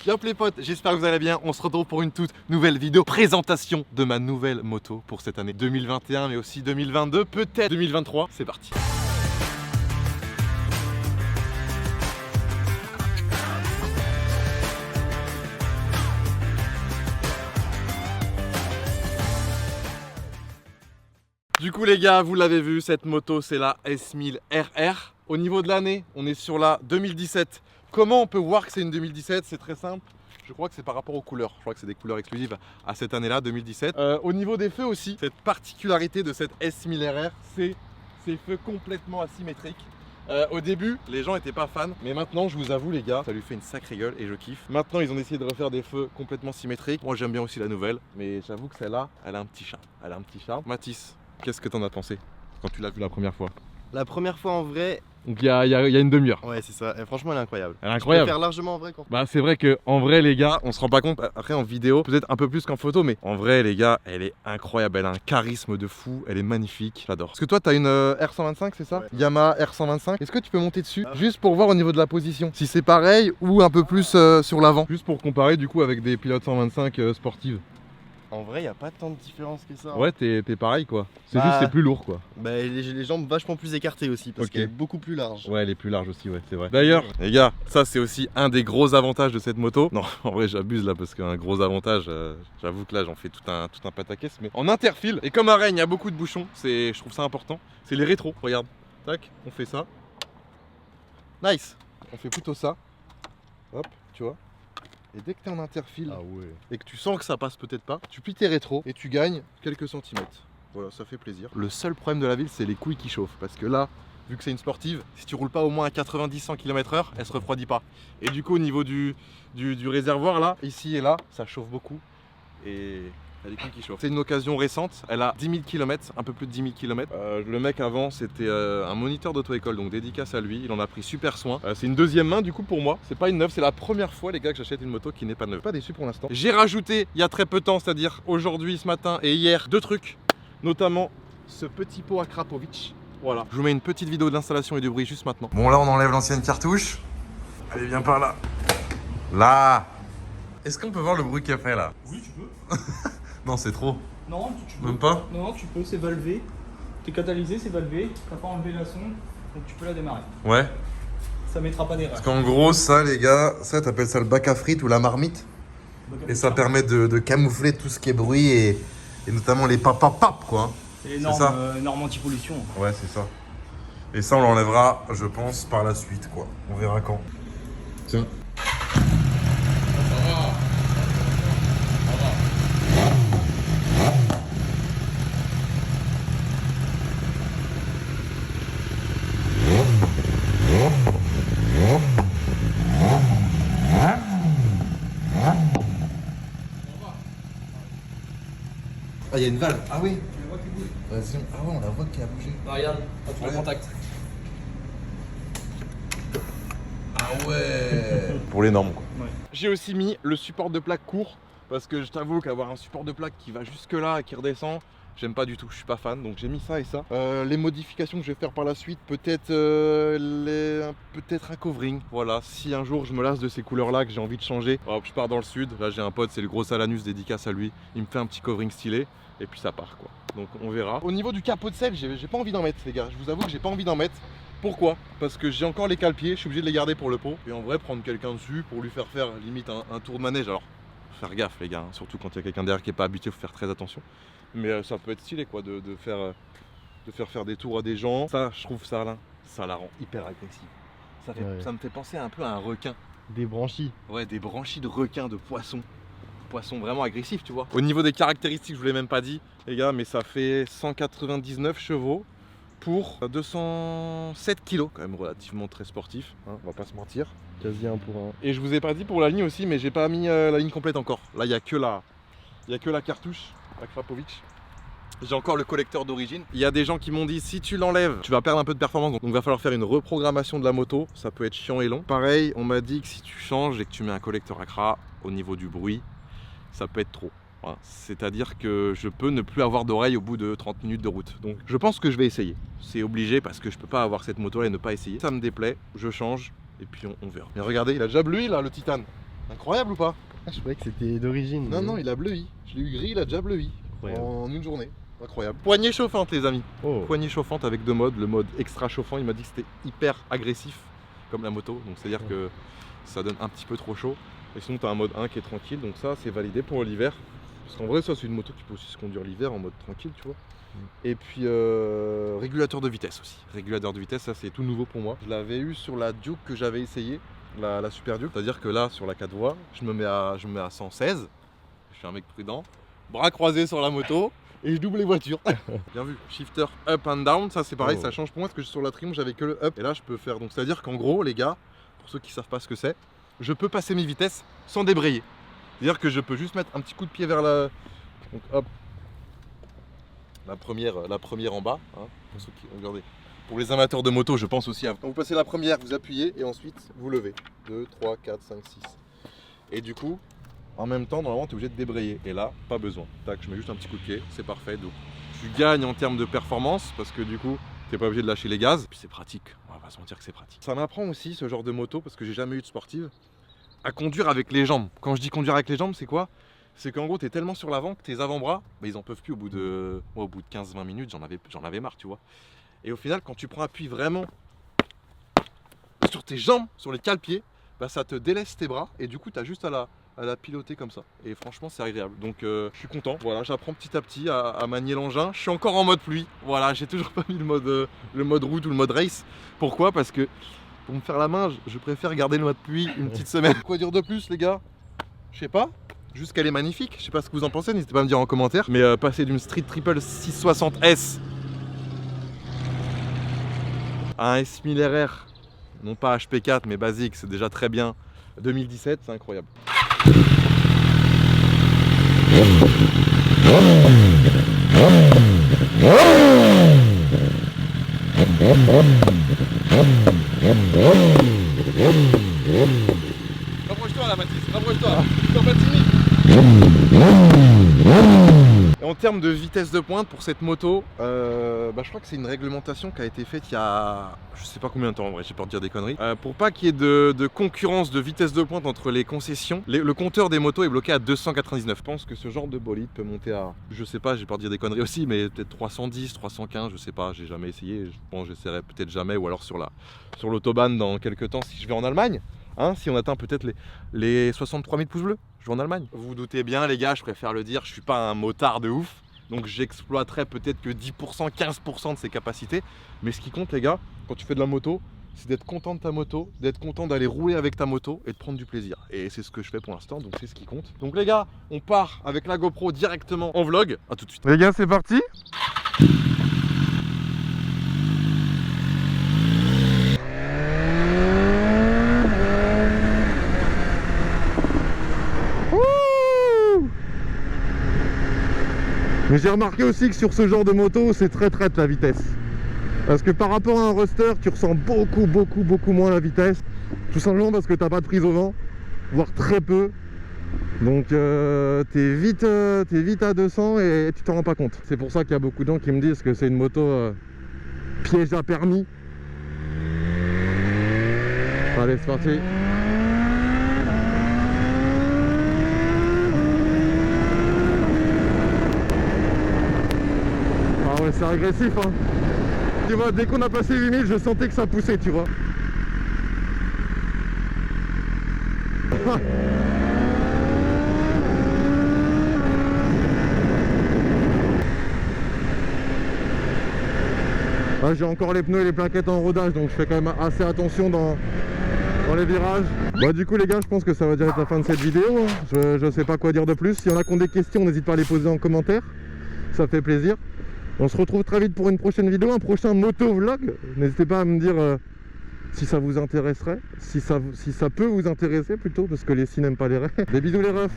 Yop les potes, j'espère que vous allez bien. On se retrouve pour une toute nouvelle vidéo présentation de ma nouvelle moto pour cette année 2021 mais aussi 2022, peut-être 2023. C'est parti. Du coup les gars, vous l'avez vu, cette moto c'est la S1000 RR. Au niveau de l'année, on est sur la 2017. Comment on peut voir que c'est une 2017? C'est très simple. Je crois que c'est par rapport aux couleurs. Je crois que c'est des couleurs exclusives à cette année-là, 2017. Au niveau des feux aussi, cette particularité de cette S1000 RR, c'est ces feux complètement asymétriques. Au début, les gens n'étaient pas fans, mais maintenant, je vous avoue les gars, ça lui fait une sacrée gueule et je kiffe. Maintenant, ils ont essayé de refaire des feux complètement symétriques. Moi, j'aime bien aussi la nouvelle, mais j'avoue que celle-là, elle a un petit charme. Elle a un petit charme. Mathis, qu'est-ce que t'en as pensé quand tu l'as vu la première fois? La première fois en vrai. Donc il y a une demi-heure. Ouais, c'est ça. Et franchement, elle est incroyable. Elle est incroyable. Je préfère largement en vrai quand. Bah c'est vrai que en vrai les gars, on se rend pas compte après en vidéo, peut-être un peu plus qu'en photo, mais en vrai les gars, elle est incroyable, elle a un charisme de fou, elle est magnifique, j'adore. Parce que toi t'as une R125, c'est ça? Ouais. Yamaha R125. Est-ce que tu peux monter dessus juste pour voir au niveau de la position si c'est pareil ou un peu plus sur l'avant? Juste pour comparer du coup avec des pilotes 125 sportives. En vrai, il n'y a pas tant de différence que ça. Ouais, t'es pareil quoi. C'est Bah, juste c'est plus lourd quoi. Bah, les jambes vachement plus écartées aussi parce Ok. qu'elle est beaucoup plus large. Ouais, elle est plus large aussi, ouais, c'est vrai. D'ailleurs, les gars, ça c'est aussi un des gros avantages de cette moto. Non, en vrai, j'abuse là parce qu'un gros avantage, j'avoue que là j'en fais tout un pataquès. Mais en interfile, et comme à Rennes, il y a beaucoup de bouchons, je trouve ça important. C'est les rétros, regarde. Tac, on fait ça. Nice. On fait plutôt ça. Hop, tu vois. Et dès que tu es en interfile ouais. et que tu sens que ça passe peut-être pas, tu plies tes rétros et tu gagnes quelques centimètres. Voilà, ça fait plaisir. Le seul problème de la ville, c'est les couilles qui chauffent. Parce que là, vu que c'est une sportive, si tu roules pas au moins à 90-100 km/h, elle se refroidit pas. Et du coup, au niveau du réservoir, là, ici et là, ça chauffe beaucoup. Et elle a des couilles qui chauffent. C'est une occasion récente, elle a 10 000 km, un peu plus de 10 000 km. Le mec avant, c'était un moniteur d'auto-école, donc dédicace à lui, il en a pris super soin. C'est une deuxième main du coup pour moi, c'est pas une neuve, c'est la première fois les gars que j'achète une moto qui n'est pas neuve. Pas déçu pour l'instant. J'ai rajouté il y a très peu de temps, c'est-à-dire aujourd'hui, ce matin et hier, deux trucs, notamment ce petit pot à Krapovic. Voilà, je vous mets une petite vidéo d'installation et de bruit juste maintenant. Bon là on enlève l'ancienne cartouche. Allez, viens par là. Là. Est-ce qu'on peut voir le bruit qu'elle fait là? Oui, tu peux. Non, c'est trop. Non, tu peux. Même pas? Non, tu peux, c'est valvé. T'es catalysé, c'est valvé. T'as pas enlevé la sonde, donc tu peux la démarrer. Ouais. Ça mettra pas d'erreur. Parce qu'en gros, ça, les gars, ça, t'appelles ça le bac à frites ou la marmite. Et ça permet de camoufler tout ce qui est bruit et notamment les papapap, quoi. C'est ça. norme anti-pollution. Ouais, c'est ça. Et ça, on l'enlèvera, je pense, par la suite, quoi. On verra quand. Tiens. Ah, il y a une valve. Ah oui. Vas-y. Ah ouais, on la voit qui a bougé. Ah, regarde, tu le contact. Ah ouais. Pour les normes, quoi. Ouais. J'ai aussi mis le support de plaque court parce que je t'avoue qu'avoir un support de plaque qui va jusque là et qui redescend, j'aime pas du tout, je suis pas fan, donc j'ai mis ça et ça. Les modifications que je vais faire par la suite, peut-être un covering, voilà. Si un jour je me lasse de ces couleurs là, que j'ai envie de changer, hop, je pars dans le sud, là j'ai un pote, c'est le gros Salanus, dédicace à lui, il me fait un petit covering stylé, et puis ça part quoi. Donc on verra. Au niveau du capot de selle, j'ai pas envie d'en mettre les gars, je vous avoue que j'ai pas envie d'en mettre. Pourquoi? Parce que j'ai encore les cale-pieds, je suis obligé de les garder pour le pot. Et en vrai, prendre quelqu'un dessus pour lui faire limite un tour de manège. Alors, faut faire gaffe les gars, hein. Surtout quand il y a quelqu'un derrière qui est pas habitué, faut faire très attention. Mais ça peut être stylé quoi, de faire des tours à des gens. Ça, je trouve ça là, ça la rend hyper agressive. Ça me fait penser un peu à un requin. Des branchies. Ouais, des branchies de requin, de poisson. Poisson vraiment agressif, tu vois. Au niveau des caractéristiques, je vous l'ai même pas dit, les gars, mais ça fait 199 chevaux. Pour 207 kg, quand même relativement très sportif, hein, on va pas se mentir. Quasi un pour un. Et je vous ai pas dit pour la ligne aussi, mais j'ai pas mis la ligne complète encore. Là, il y a que la cartouche, la Krapovic. J'ai encore le collecteur d'origine. Il y a des gens qui m'ont dit si tu l'enlèves, tu vas perdre un peu de performance. Donc il va falloir faire une reprogrammation de la moto. Ça peut être chiant et long. Pareil, on m'a dit que si tu changes et que tu mets un collecteur à cra au niveau du bruit, ça peut être trop. Voilà. C'est-à-dire que je peux ne plus avoir d'oreille au bout de 30 minutes de route. Donc je pense que je vais essayer. C'est obligé parce que je peux pas avoir cette moto là et ne pas essayer. Ça me déplaît, je change et puis on verra. Mais regardez, il a déjà bleu là le titane. Incroyable ou pas? Ah, je croyais que c'était d'origine. Non, non, il a bleui. Je l'ai eu gris, il a déjà bleui. Incroyable. En une journée. Incroyable. Poignée chauffante, les amis. Oh. Poignée chauffante avec deux modes. Le mode extra chauffant, il m'a dit que c'était hyper agressif, comme la moto. Donc c'est-à-dire que ça donne un petit peu trop chaud. Et sinon, tu as un mode 1 qui est tranquille. Donc ça, c'est validé pour l'hiver. Parce qu'en vrai, ça, c'est une moto qui peut aussi se conduire l'hiver en mode tranquille, tu vois. Et puis, régulateur de vitesse aussi. Régulateur de vitesse, ça, c'est tout nouveau pour moi. Je l'avais eu sur la Duke que j'avais essayé. La Super Duke, c'est-à-dire que là sur la 4 voies, je me mets à 116, je suis un mec prudent, bras croisés sur la moto et je double les voitures. Bien vu, shifter up and down, ça c'est pareil, ça change pour moi parce que sur la Triumph j'avais que le up et là je peux faire, donc c'est-à-dire qu'en gros les gars, pour ceux qui savent pas ce que c'est, je peux passer mes vitesses sans débrayer. C'est-à-dire que je peux juste mettre un petit coup de pied vers la, donc hop, la première en bas, hein, pour ceux qui, regardez. Pour les amateurs de moto, je pense aussi à... Quand vous passez la première, vous appuyez et ensuite vous levez. 2, 3, 4, 5, 6. Et du coup, en même temps, normalement, tu es obligé de débrayer. Et là, pas besoin. Tac, je mets juste un petit coup de pied, c'est parfait. Donc, tu gagnes en termes de performance parce que du coup, tu n'es pas obligé de lâcher les gaz. Et puis c'est pratique, on va pas se mentir que c'est pratique. Ça m'apprend aussi, ce genre de moto, parce que j'ai jamais eu de sportive, à conduire avec les jambes. Quand je dis conduire avec les jambes, c'est quoi? C'est qu'en gros, tu es tellement sur l'avant que tes avant-bras, bah, ils en peuvent plus au bout de 15-20 minutes, j'en avais marre, tu vois. Et au final, quand tu prends appui vraiment sur tes jambes, sur les cale-pieds, bah, ça te délaisse tes bras et du coup, tu as juste à la piloter comme ça. Et franchement, c'est agréable. Donc, je suis content. Voilà, j'apprends petit à petit à manier l'engin. Je suis encore en mode pluie. Voilà, j'ai toujours pas mis le mode route ou le mode race. Pourquoi? Parce que pour me faire la main, je préfère garder le mode pluie une petite semaine. Quoi dire de plus, les gars? Je sais pas. Juste qu'elle est magnifique. Je sais pas ce que vous en pensez. N'hésitez pas à me dire en commentaire. Mais passer d'une Street Triple 660S un S1000 RR, non pas HP4 mais basique, c'est déjà très bien. 2017, c'est incroyable. Rapproche-toi là, Mathis, rapproche-toi. T'es pas timide. Et en termes de vitesse de pointe pour cette moto, je crois que c'est une réglementation qui a été faite il y a je sais pas combien de temps en vrai, j'ai peur de dire des conneries. Pour pas qu'il y ait de concurrence de vitesse de pointe entre les concessions, le compteur des motos est bloqué à 299. Je pense que ce genre de bolide peut monter à, je sais pas, j'ai peur de dire des conneries aussi, mais peut-être 310, 315, je sais pas, j'ai jamais essayé. Je pense que j'essaierai peut-être jamais, ou alors sur l'autobahn dans quelques temps si je vais en Allemagne. Hein, si on atteint peut-être les 63 000 pouces bleus, je vais en Allemagne. Vous vous doutez bien les gars, je préfère le dire, je suis pas un motard de ouf. Donc j'exploiterai peut-être que 10%, 15% de ses capacités. Mais ce qui compte les gars, quand tu fais de la moto, c'est d'être content de ta moto, d'être content d'aller rouler avec ta moto et de prendre du plaisir. Et c'est ce que je fais pour l'instant, donc c'est ce qui compte. Donc les gars, on part avec la GoPro directement en vlog. A tout de suite. Les gars, c'est parti. Mais j'ai remarqué aussi que sur ce genre de moto, c'est très traite la vitesse. Parce que par rapport à un Ruster, tu ressens beaucoup moins la vitesse. Tout simplement parce que tu n'as pas de prise au vent, voire très peu. Donc t'es vite à 200 et tu t'en rends pas compte. C'est pour ça qu'il y a beaucoup de gens qui me disent que c'est une moto piège à permis. Allez, c'est parti. Ah ouais, c'est agressif hein. Tu vois, dès qu'on a passé 8000, je sentais que ça poussait, tu vois. Ah, j'ai encore les pneus et les plaquettes en rodage, donc je fais quand même assez attention dans les virages. Bah du coup les gars, je pense que ça va déjà être la fin de cette vidéo hein. Je sais pas quoi dire de plus. Si y en a qui ont des questions, n'hésite pas à les poser en commentaire, ça fait plaisir. On se retrouve très vite pour une prochaine vidéo, un prochain motovlog. N'hésitez pas à me dire si ça vous intéresserait, si ça peut vous intéresser plutôt, parce que les si n'aiment pas les rêves. Des bisous les refs.